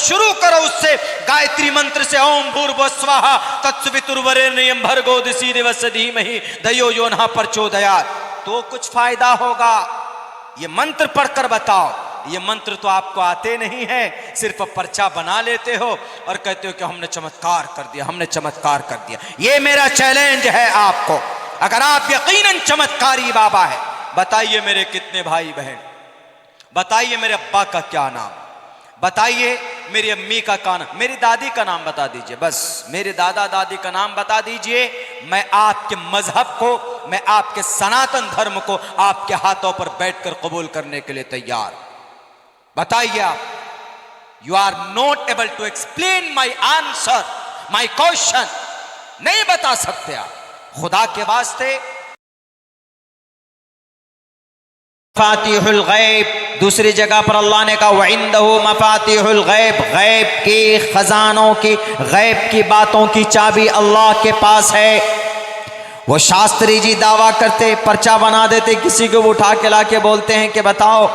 शुरू करो उससे, गायत्री मंत्र से, ओम भूर्भुवः स्वाहा तत्सवितुर्वरेण्यं भर्गो दिवस्य धीमहि धियो यो नः प्रचोदयात्, तो कुछ फायदा होगा। ये मंत्र पढ़कर बताओ। ये मंत्र तो आपको आते नहीं है, सिर्फ पर्चा बना लेते हो और कहते हो कि हमने चमत्कार कर दिया, हमने चमत्कार कर दिया। ये मेरा चैलेंज है आपको, अगर आप यकीनन चमत्कारी बाबा है, बताइए मेरे कितने भाई बहन, बताइए मेरे अब्बा का क्या नाम, बताइए मेरी अम्मी का नाम, मेरी दादी का नाम बता दीजिए, बस मेरे दादा दादी का नाम बता दीजिए। मैं आपके मजहब को, मैं आपके सनातन धर्म को आपके हाथों पर बैठकर कबूल करने के लिए तैयार। बताइए आप। You are not able to explain my answer, my question, नहीं बता सकते आप। खुदा के वास्ते मफातिहुल गैब, दूसरी जगह पर अल्लाह ने कहा वइंदहु मफातिहुल गैब, गैब के खजानों की, गैब की बातों की चाबी अल्लाह के पास है। वो शास्त्री जी दावा करते, पर्चा बना देते, किसी को उठा के ला के बोलते हैं कि बताओ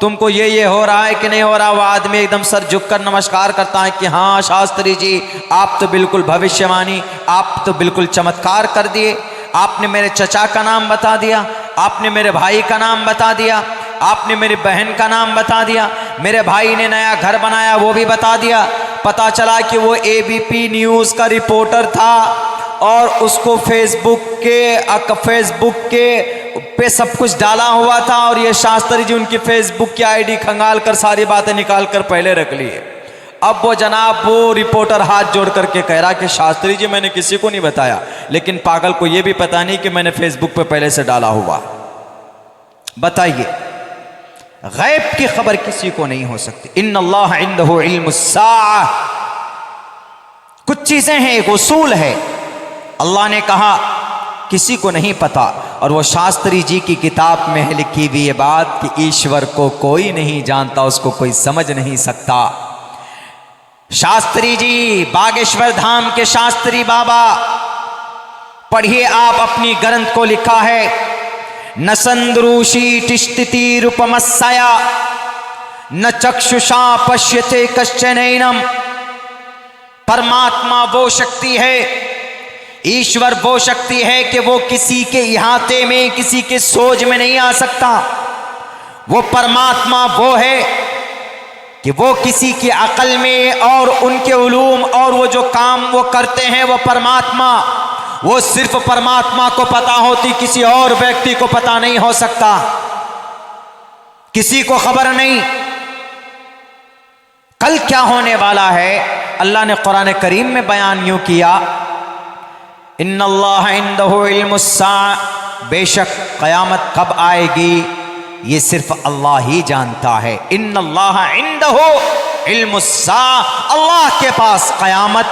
तुमको ये हो रहा है कि नहीं हो रहा। वो आदमी एकदम सर झुककर नमस्कार करता है कि हाँ शास्त्री जी, आप तो बिल्कुल भविष्यवाणी, आप तो बिल्कुल चमत्कार कर दिए। आपने मेरे चचा का नाम बता दिया, आपने मेरे भाई का नाम बता दिया, आपने मेरी बहन का नाम बता दिया, मेरे भाई ने नया घर बनाया वो भी बता दिया। पता चला कि वो एबीपी न्यूज़ का रिपोर्टर था और उसको फेसबुक के पे सब कुछ डाला हुआ था, और ये शास्त्री जी उनकी फेसबुक की आईडी खंगाल कर सारी बातें निकाल कर पहले रख लिए। अब वो जनाब, वो रिपोर्टर हाथ जोड़ करके कह रहा कि शास्त्री जी मैंने किसी को नहीं बताया, लेकिन पागल को ये भी पता नहीं कि मैंने फेसबुक पे पहले से डाला हुआ। बताइए, गैब की खबर किसी को नहीं हो सकती। इन्नल्लाह इंदहु इल्मुस्साअह, कुछ चीजें हैं, एक उसूल है। अल्लाह ने कहा किसी को नहीं पता, और वो शास्त्री जी की किताब में है लिखी हुई ये बात कि ईश्वर को कोई नहीं जानता, उसको कोई समझ नहीं सकता। शास्त्री जी, बागेश्वर धाम के शास्त्री बाबा, पढ़िए आप अपनी ग्रंथ को, लिखा है न संद्रूषी तिष्ठति रूपमस्या न चक्षुषा पश्यते कश्चनैनम। परमात्मा वो शक्ति है, ईश्वर वो शक्ति है कि वो किसी के इहाते में, किसी के सोच में नहीं आ सकता। वो परमात्मा वो है कि वो किसी की अकल में और उनके उलूम और वो जो काम वो करते हैं, वो परमात्मा, वो सिर्फ परमात्मा को पता होती, किसी और व्यक्ति को पता नहीं हो सकता, किसी को खबर नहीं। कल क्या होने वाला है अल्लाह ने कुरान करीम में बयान यूं किया, इन्नल्लाह इंदहु इल्मुस्साअ, बेशक क़यामत कब आएगी ये सिर्फ अल्लाह ही जानता है। इन्नल्लाह इंदहु इल्मुस्साअ, अल्लाह के पास क़यामत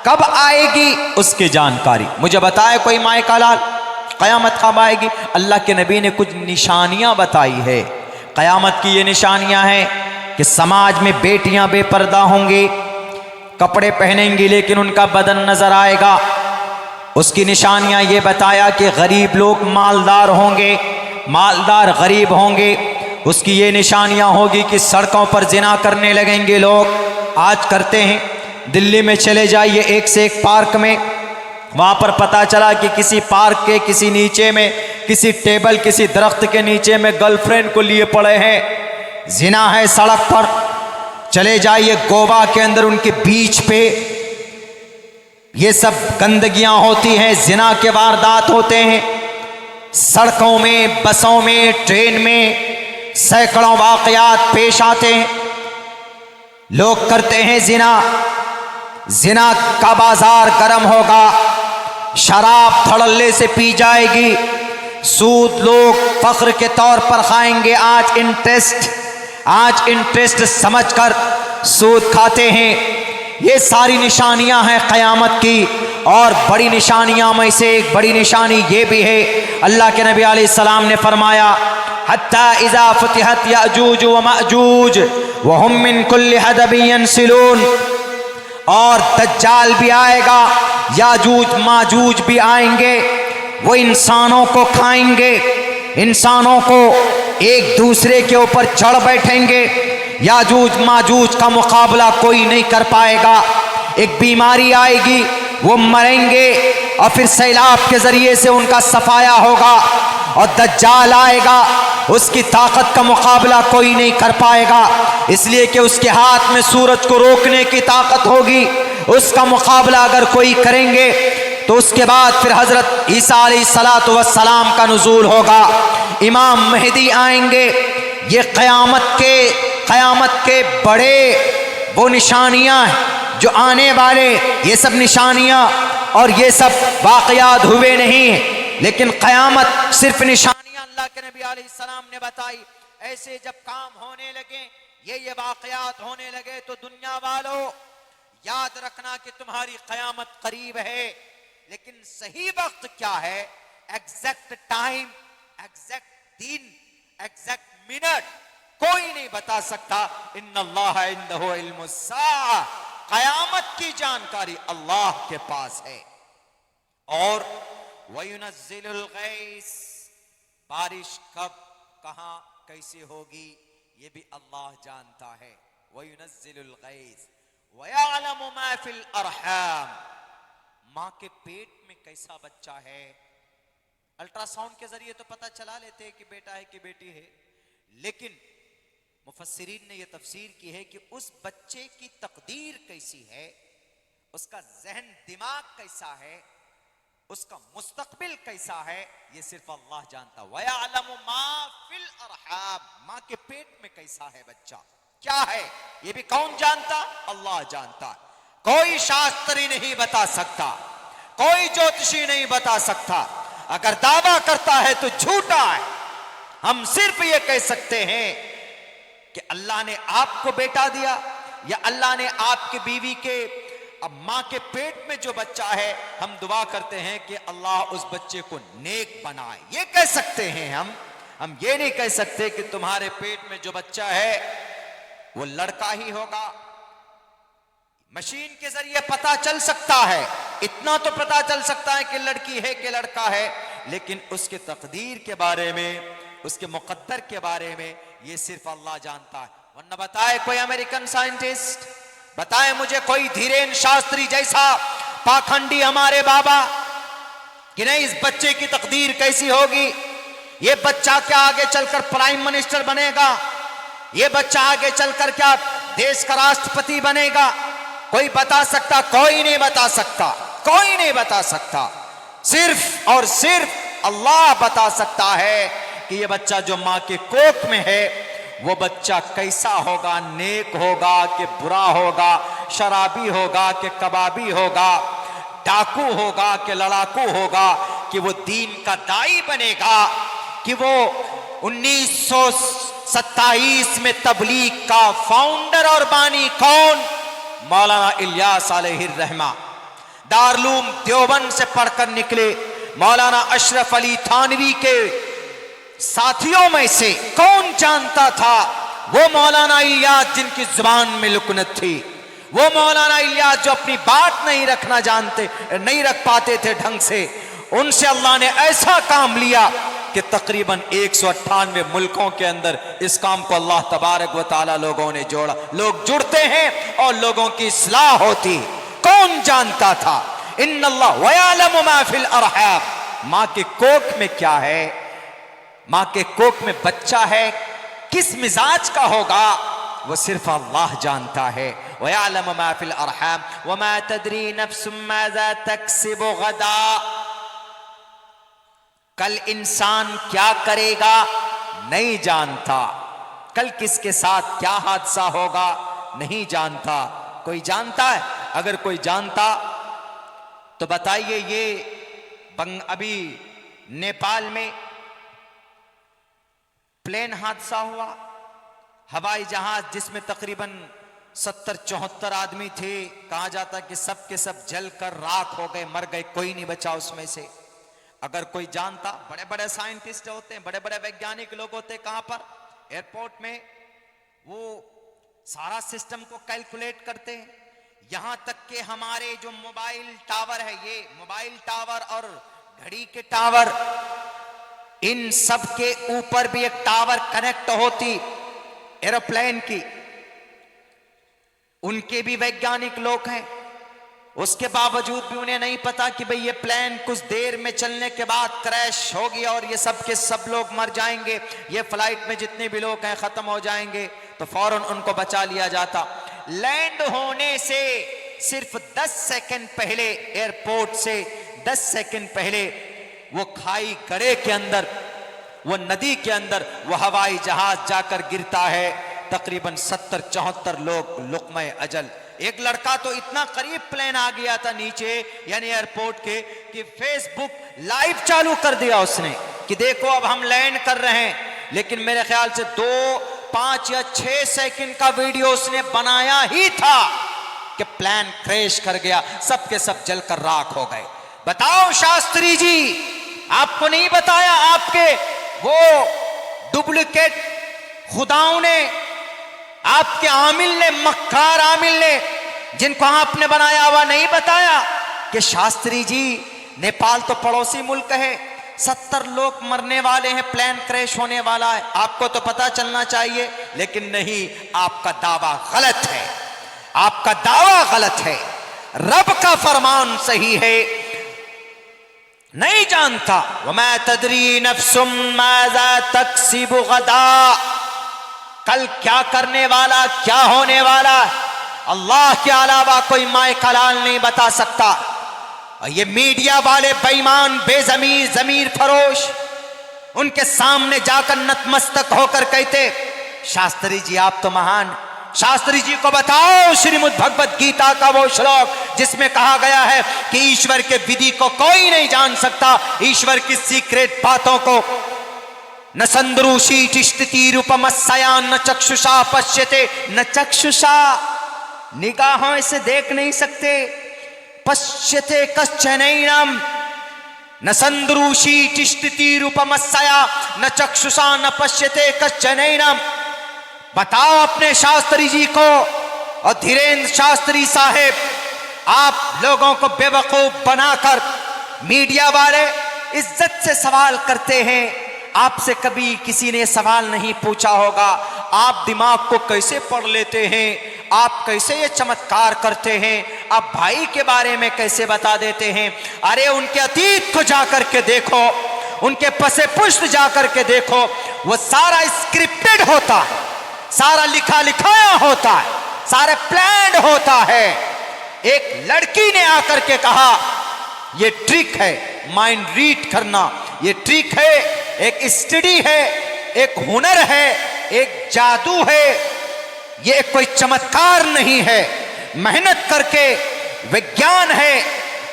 कब आएगी उसकी जानकारी। मुझे बताए कोई माए का लाल, क़यामत कब आएगी? अल्लाह के नबी ने कुछ निशानियां बताई है। क़यामत की ये निशानियां हैं कि समाज में बेटियां बेपर्दा होंगी, कपड़े पहनेंगी लेकिन उनका बदन नजर आएगा। उसकी निशानियां ये बताया कि गरीब लोग मालदार होंगे, मालदार गरीब होंगे। उसकी ये निशानियां होगी कि सड़कों पर जिना करने लगेंगे लोग, आज करते हैं। दिल्ली में चले जाइए एक से एक पार्क में, वहाँ पर पता चला कि किसी पार्क के किसी नीचे में, किसी टेबल, किसी दरख्त के नीचे में गर्लफ्रेंड को लिए पड़े हैं, जिना है सड़क पर। चले जाइए गोवा के अंदर, उनके बीच पे ये सब गंदगियां होती हैं, जिना के वारदात होते हैं। सड़कों में, बसों में, ट्रेन में सैकड़ों वाकयात पेश आते हैं। लोग करते हैं जिना, जिना का बाजार गर्म होगा, शराब धड़ल्ले से पी जाएगी, सूद लोग फख्र के तौर पर खाएंगे। आज इंटरेस्ट समझकर सूद खाते हैं। ये सारी निशानियां हैं क़यामत की। और बड़ी निशानियां में से एक बड़ी निशानी ये भी है, अल्लाह के नबी अलैहिस्सलाम ने फरमाया, हत्ता इज़ा फुतिहत याजूज व माजूज व हुम मिन कुल्लि हदबिन यंसिलून। और दज्जाल भी आएगा, याजूज माजूज भी आएंगे, वो इंसानों को खाएंगे, इंसानों को एक दूसरे के ऊपर चढ़ बैठेंगे, याजूज माजूज का मुकाबला कोई नहीं कर पाएगा। एक बीमारी आएगी, वो मरेंगे और फिर सैलाब के जरिए से उनका सफाया होगा। और दज्जाल आएगा, उसकी ताकत का मुकाबला कोई नहीं कर पाएगा, इसलिए कि उसके हाथ में सूरज को रोकने की ताकत होगी। उसका मुकाबला अगर कोई करेंगे तो उसके बाद फिर हजरत ईसा अलैहिस्सलातु वस्सलाम का नुज़ूल होगा, इमाम मेहदी आएंगे। ये क़यामत के बड़े वो निशानियां हैं जो आने वाले, ये सब निशानियां और ये सब वाक़यात हुए नहीं हैं, लेकिन क़यामत सिर्फ निशानियां अल्लाह के नबी अलैहिस्सलाम ने बताई। ऐसे जब काम होने लगे, ये वाक़यात होने लगे, तो दुनिया वालों याद रखना कि तुम्हारी क़यामत करीब है। लेकिन सही वक्त क्या है, एग्जैक्ट टाइम, एग्जैक्ट दिन, एग्जैक्ट मिनट कोई नहीं बता सकता। इन्नल्लाह इंदहु इल्मुस्साअ, क़यामत की जानकारी अल्लाह के पास है। और वयुनज़्ज़िलुल गैस, बारिश कब कहां कैसे होगी ये भी अल्लाह जानता है। वयुनज़्ज़िलुल गैस वयअलमु मा फिल अरहाम, मां के पेट में कैसा बच्चा है, अल्ट्रासाउंड के जरिए तो पता चला लेते हैं कि बेटा है कि बेटी है, लेकिन मुफस्सिरीन ने यह तफसीर की है कि उस बच्चे की तकदीर कैसी है, उसका जहन दिमाग कैसा है, उसका मुस्तकबिल कैसा है, ये सिर्फ अल्लाह जानता। वयअलमु मा फिल अरहाम, मां के पेट में कैसा है बच्चा, क्या है, ये भी कौन जानता, अल्लाह जानता। कोई शास्त्री नहीं बता सकता, कोई ज्योतिषी नहीं बता सकता। अगर दावा करता है तो झूठा है। हम सिर्फ ये कह सकते हैं कि अल्लाह ने आपको बेटा दिया, या अल्लाह ने आपकी बीवी के, अब मां के पेट में जो बच्चा है, हम दुआ करते हैं कि अल्लाह उस बच्चे को नेक बनाए, ये कह सकते हैं हम ये नहीं कह सकते कि तुम्हारे पेट में जो बच्चा है वो लड़का ही होगा। मशीन के जरिए पता चल सकता है, इतना तो पता चल सकता है कि लड़की है कि लड़का है, लेकिन उसके तकदीर के बारे में, उसके मुकद्दर के बारे में ये सिर्फ अल्लाह जानता है। वरना बताए कोई अमेरिकन साइंटिस्ट, बताए मुझे कोई धीरेन शास्त्री जैसा पाखंडी हमारे बाबा कि नहीं इस बच्चे की तकदीर कैसी होगी, ये बच्चा क्या आगे चलकर प्राइम मिनिस्टर बनेगा, ये बच्चा आगे चलकर क्या देश का राष्ट्रपति बनेगा, कोई बता सकता? कोई नहीं बता सकता, कोई नहीं बता सकता। सिर्फ और सिर्फ अल्लाह बता सकता है कि ये बच्चा जो मां के कोख में है वो बच्चा कैसा होगा, नेक होगा कि बुरा होगा, शराबी होगा कि कबाबी होगा, डाकू होगा कि लड़ाकू होगा, कि वो दीन का दाई बनेगा, कि वो 1927 में तबलीग का फाउंडर और बानी कौन, मौलाना इलियास अलैहिर्रहमा, दारुल देवबंद से पढ़कर निकले, मौलाना अशरफ अली थानवी के साथियों में से कौन जानता था वो मौलाना इलियास जिनकी जुबान में लुकनत थी, वो मौलाना इलियास जो अपनी बात नहीं रख पाते थे ढंग से, उनसे अल्लाह ने ऐसा काम लिया कि तकरीबन 198 मुल्कों के अंदर इस काम को अल्लाह तबारक व तआला लोगों ने जोड़ा। लोग जुड़ते हैं और लोगों की इस्लाह होती। कौन जानता था? इन्नल्लाह वयअलमु मा फिल अरहाम, मां के कोख में क्या है, मां के कोख में बच्चा है किस मिजाज का होगा, वो सिर्फ अल्लाह जानता है। वयअलमु मा फिल अरहाम वमा तदरी नफ्सुम माज़ा तक्सिबु गदा, कल इंसान क्या करेगा नहीं जानता, कल किसके साथ क्या हादसा होगा नहीं जानता। कोई जानता है? अगर कोई जानता तो बताइए। ये अभी नेपाल में प्लेन हादसा हुआ, हवाई जहाज जिसमें तकरीबन 70-74 आदमी थे, कहा जाता कि सब के सब जलकर राख हो गए, मर गए, कोई नहीं बचा उसमें से। अगर कोई जानता, बड़े बड़े साइंटिस्ट होते हैं, बड़े बड़े वैज्ञानिक लोग होते हैं, कहां पर, एयरपोर्ट में, वो सारा सिस्टम को कैलकुलेट करते हैं। यहां तक कि हमारे जो मोबाइल टावर है, ये मोबाइल टावर और घड़ी के टावर, इन सब के ऊपर भी एक टावर कनेक्ट होती एरोप्लेन की, उनके भी वैज्ञानिक लोग हैं, उसके बावजूद भी उन्हें नहीं पता कि भाई ये प्लेन कुछ देर में चलने के बाद क्रैश हो गया और ये सब के सब लोग मर जाएंगे, ये फ्लाइट में जितने भी लोग हैं खत्म हो जाएंगे, तो फौरन उनको बचा लिया जाता। लैंड होने से सिर्फ 10 सेकंड पहले, एयरपोर्ट से 10 सेकंड पहले वो खाई गड्ढे के अंदर, वो नदी के अंदर वो हवाई जहाज जाकर गिरता है। तकरीबन 70-74 लोग लुक़्मा अजल। एक लड़का तो इतना करीब प्लेन आ गया था नीचे यानी एयरपोर्ट के कि फेसबुक लाइव चालू कर दिया उसने कि देखो अब हम लैंड कर रहे हैं, लेकिन मेरे ख्याल से 2, 5 या 6 सेकंड का वीडियो उसने बनाया ही था कि प्लेन क्रैश कर गया, सब के सब जलकर राख हो गए। बताओ शास्त्री जी, आपको नहीं बताया? आपके वो डुप्लीकेट खुदाओं ने, आपके आमिल ने, मक्कार आमिल ने, जिनको आपने बनाया हुआ, नहीं बताया कि शास्त्री जी नेपाल तो पड़ोसी मुल्क है, 70 लोग मरने वाले हैं, प्लेन क्रैश होने वाला है, आपको तो पता चलना चाहिए। लेकिन नहीं, आपका दावा गलत है, आपका दावा गलत है। रब का फरमान सही है, नहीं जानता वमा तदरी नफ्सुम माज़ा तक्सिबु गदा, कल क्या करने वाला, क्या होने वाला, अल्लाह के अलावा कोई माए कलाल नहीं बता सकता। और ये मीडिया वाले बेईमान, बेजमीर, जमीर फरोश, उनके सामने जाकर नतमस्तक होकर कहते, शास्त्री जी आप तो महान। शास्त्री जी को बताओ श्रीमद् भगवत गीता का वो श्लोक जिसमें कहा गया है कि ईश्वर के विधि को कोई नहीं जान सकता, ईश्वर की सीक्रेट बातों को। न संद्रूषी तिष्ठति रूपमस्या न चक्षुषा पश्यते, न चक्षुषा, निगाहों से देख नहीं सकते, पश्यते कश्चनैनम, न संद्रूषी तिष्ठति रूपमस्या न चक्षुषा न पश्यते कश्चनैनम। बताओ अपने शास्त्री जी को और धीरेन्द्र शास्त्री साहेब, आप लोगों को बेवकूफ बनाकर मीडिया वाले इज्जत से सवाल करते हैं। आपसे कभी किसी ने सवाल नहीं पूछा होगा, आप दिमाग को कैसे पढ़ लेते हैं, आप कैसे ये चमत्कार करते हैं, आप भाई के बारे में कैसे बता देते हैं। अरे उनके अतीत को जाकर के देखो, उनके पसे पुष्ट जाकर के देखो, वो सारा स्क्रिप्टेड होता है, सारा लिखा लिखाया होता है, सारे प्लान्ड होता है। एक लड़की ने आकर के कहा ये ट्रिक है, माइंड रीड करना, ये ट्रिक है, एक स्टडी है, एक हुनर है, एक जादू है, ये कोई चमत्कार नहीं है, मेहनत करके विज्ञान है,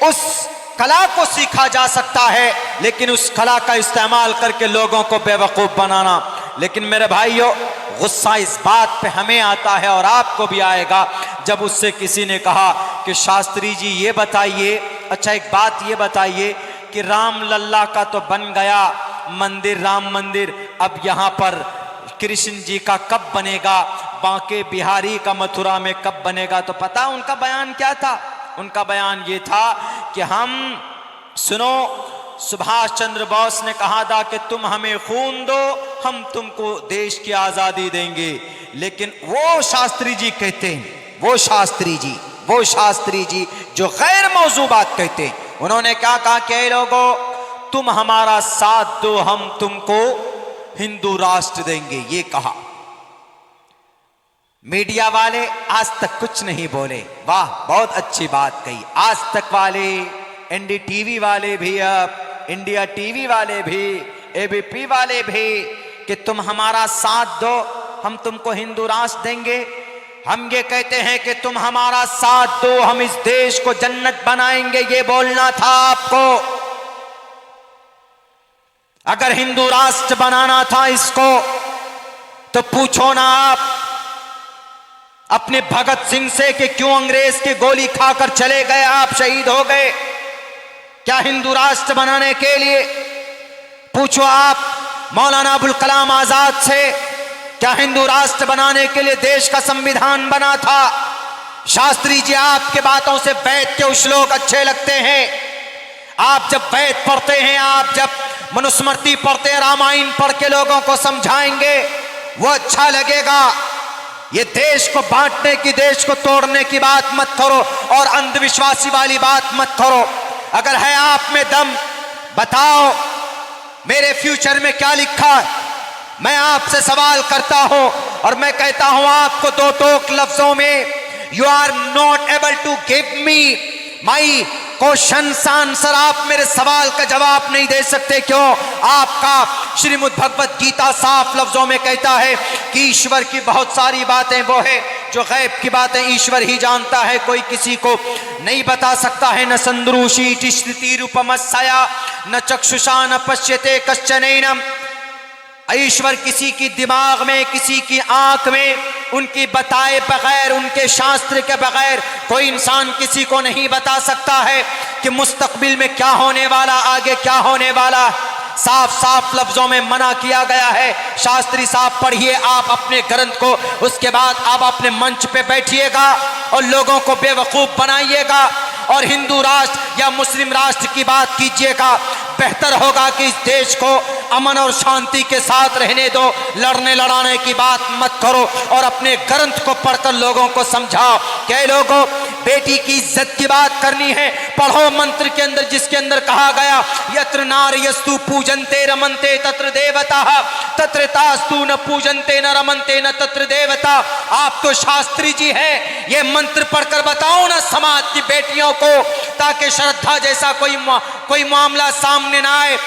उस कला को सीखा जा सकता है, लेकिन उस कला का इस्तेमाल करके लोगों को बेवकूफ बनाना। लेकिन मेरे भाइयों, गुस्सा इस बात पे हमें आता है और आपको भी आएगा जब उससे किसी ने कहा कि शास्त्री जी ये बताइए, अच्छा एक बात ये बताइए कि राम लल्ला का तो बन गया मंदिर, राम मंदिर, अब यहाँ पर कृष्ण जी का कब बनेगा, बांके बिहारी का मथुरा में कब बनेगा? तो पता उनका बयान क्या था? उनका बयान ये था कि हम, सुनो, सुभाष चंद्र बोस ने कहा था कि तुम हमें खून दो, हम तुमको देश की आजादी देंगे। लेकिन वो शास्त्री जी कहते हैं, वो शास्त्री जी जो गैर मौजू बात कहते हैं, उन्होंने क्या कहा कि लोगों तुम हमारा साथ दो, हम तुमको हिंदू राष्ट्र देंगे, ये कहा। मीडिया वाले आज तक कुछ नहीं बोले, वाह बहुत अच्छी बात कही। आज तक वाले, एनडीटीवी वाले भी, अब इंडिया टीवी वाले भी, एबीपी वाले भी, कि तुम हमारा साथ दो, हम तुमको हिंदू राष्ट्र देंगे। हम ये कहते हैं कि तुम हमारा साथ दो, हम इस देश को जन्नत बनाएंगे, ये बोलना था आपको। अगर हिंदू राष्ट्र बनाना था इसको, तो पूछो ना आप अपने भगत सिंह से कि क्यों अंग्रेज की गोली खाकर चले गए, आप शहीद हो गए क्या हिंदू राष्ट्र बनाने के लिए? पूछो आप मौलाना अबुल कलाम आजाद से, क्या हिंदू राष्ट्र बनाने के लिए देश का संविधान बना था? शास्त्री जी आपके बातों से वैद के श्लोक अच्छे लगते हैं, आप जब वैद पढ़ते हैं, आप जब मनुस्मृति पढ़ते हैं, रामायण पढ़ के लोगों को समझाएंगे वो अच्छा लगेगा। ये देश को बांटने की, देश को तोड़ने की बात मत करो और अंधविश्वासी वाली बात मत करो। अगर है आप में दम, बताओ मेरे फ्यूचर में क्या लिखा है। मैं आपसे सवाल करता हूं और मैं कहता हूं आपको दो टोक लफ्जों में, you are not able to give me my question answer. आप मेरे सवाल का जवाब नहीं दे सकते। क्यों? आपका श्रीमद् भगवत गीता साफ लफ्जों में कहता है कि ईश्वर की बहुत सारी बातें वो है जो गैब की बातें ईश्वर ही जानता है, कोई किसी को नहीं बता सकता है। न संद्रूषी तिष्ठति रूपमस्या न चक्षुषा न पश्यते कश्चनैनम। ईश्वर किसी की दिमाग में, किसी की आंख में, उनकी बताए बगैर, उनके शास्त्र के बगैर कोई इंसान किसी को नहीं बता सकता है कि मुस्तकबिल में क्या होने वाला, आगे क्या होने वाला। साफ साफ लफ्जों में मना किया गया है। शास्त्री साहब पढ़िए आप अपने ग्रंथ को, उसके बाद आप अपने मंच पे बैठिएगा और लोगों को बेवकूफ बनाइएगा और हिंदू राष्ट्र या मुस्लिम राष्ट्र की बात कीजिएगा। बेहतर होगा कि इस देश को अमन और शांति के साथ रहने दो, लड़ने लड़ाने की बात मत करो और अपने ग्रंथ को पढ़कर लोगों को समझाओ। क्या लोगों, बेटी की इज्जत की बात करनी है, पढ़ो मंत्र के अंदर, जिसके अंदर कहा गया यत्र नार्यस्तु पूजन्ते रमन्ते तत्र देवता तत्र तास्तु न पूजन्ते न रमन्ते न तत्र देवता। आप तो शास्त्री जी हैं, ये मंत्र पढ़कर बताओ ना समाज की बेटियों को, ताकि श्रद्धा जैसा कोई मामला सामने ना आए।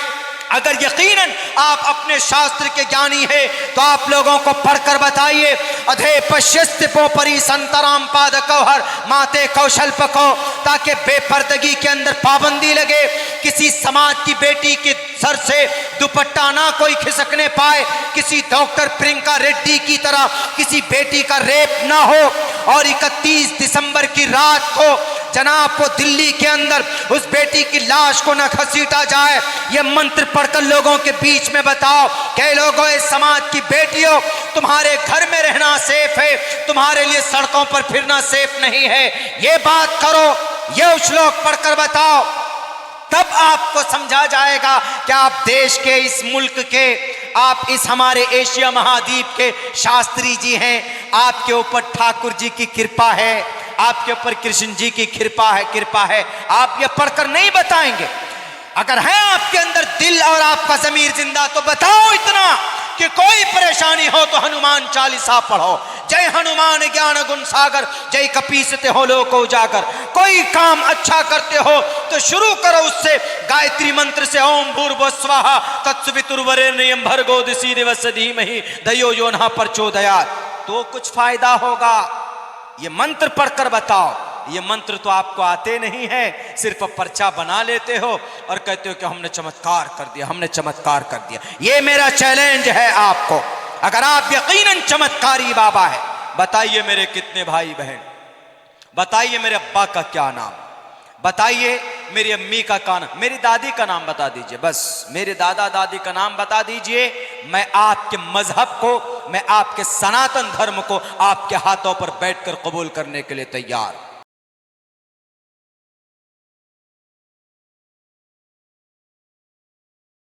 अगर यकीनन आप अपने शास्त्र के ज्ञानी है तो आप लोगों को पढ़कर बताइए। अधे पश्यस्तिपो परी संतराम पाद कौहर माते कौशल पको, ताकि बेपर्दगी के अंदर पाबंदी लगे, किसी समाज की बेटी के सर से दुपट्टा ना कोई खिसकने पाए, किसी डॉक्टर प्रियंका रेड्डी की तरह किसी बेटी का रेप ना हो। और 31 दिसंबर की रात को जनाब को दिल्ली के अंदर उस बेटी की लाश को न घसीटा जाए। ये मंत्र पढ़कर लोगों के बीच में बताओ। कई लोगों, इस समाज की बेटियों, तुम्हारे घर में रहना सेफ है, तुम्हारे लिए सड़कों पर फिरना सेफ नहीं है। ये बात करो, ये श्लोक पढ़कर बताओ, तब आपको समझा जाएगा कि आप देश के, इस मुल्क के, आप इस हमारे एशिया महाद्वीप के शास्त्री जी हैं। आपके ऊपर ठाकुर जी की कृपा है, आपके ऊपर कृष्ण जी की कृपा है। आप ये पढ़कर नहीं बताएंगे। अगर है आपके अंदर दिल और आपका ज़मीर जिंदा तो बताओ इतना कि कोई परेशानी हो तो हनुमान चालीसा पढ़ो। जय हनुमान ज्ञान गुण सागर, जय कपीसते हो लोक उजागर। कोई काम अच्छा करते हो तो शुरू करो उससे, गायत्री मंत्र से, ओम भूर्भुवः स्वाहा तत्सवितुर्वरेण्यं भर्गो दिवस्य धीमहि धियो यो नः प्रचोदयात्, तो कुछ फायदा होगा। ये मंत्र पढ़कर बताओ। ये मंत्र तो आपको आते नहीं है, सिर्फ पर्चा बना लेते हो और कहते हो कि हमने चमत्कार कर दिया, हमने चमत्कार कर दिया। ये मेरा चैलेंज है आपको। अगर आप यकीनन चमत्कारी बाबा है, बताइए मेरे कितने भाई बहन, बताइए मेरे अब्बा का क्या नाम, बताइए मेरी अम्मी का नाम, मेरी दादी का नाम बता दीजिए, बस मेरे दादा दादी का नाम बता दीजिए। मैं आपके मजहब को, मैं आपके सनातन धर्म को आपके हाथों पर बैठकर कबूल करने के लिए तैयार।